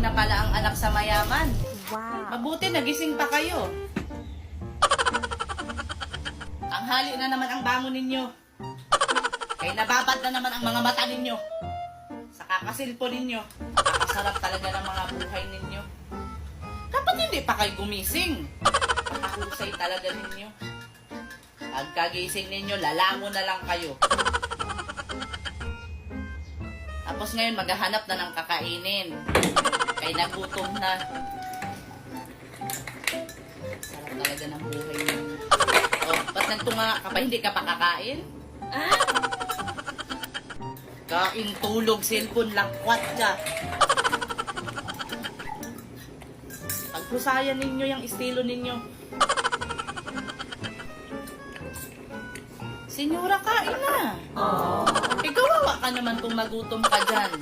na pala ang anak sa mayaman. Wow. Mabuti nagising pa kayo. Tanghali na naman ang bangon ninyo. Kaya nababad na naman ang mga mata ninyo. Sa kakasilpo ninyo. Nakakasarap talaga ng mga buhay ninyo. Dapat hindi pa kayo gumising. Nakahusay talaga ninyo. Pagkagising ninyo, lalamon na lang kayo. Tapos ngayon, maghahanap na ng kakainin. Kaya nagutom na. Sarap talaga ng buhay ninyo. Oh, ba't nagtunga ka pa? Hindi ka pa kakain? Ah? Kain, tulog, cellphone, lakwat ka. Pagpusayan ninyo yung estilo ninyo. Senyora, kain na. Ikaw, wawa ka naman kung magutom ka dyan.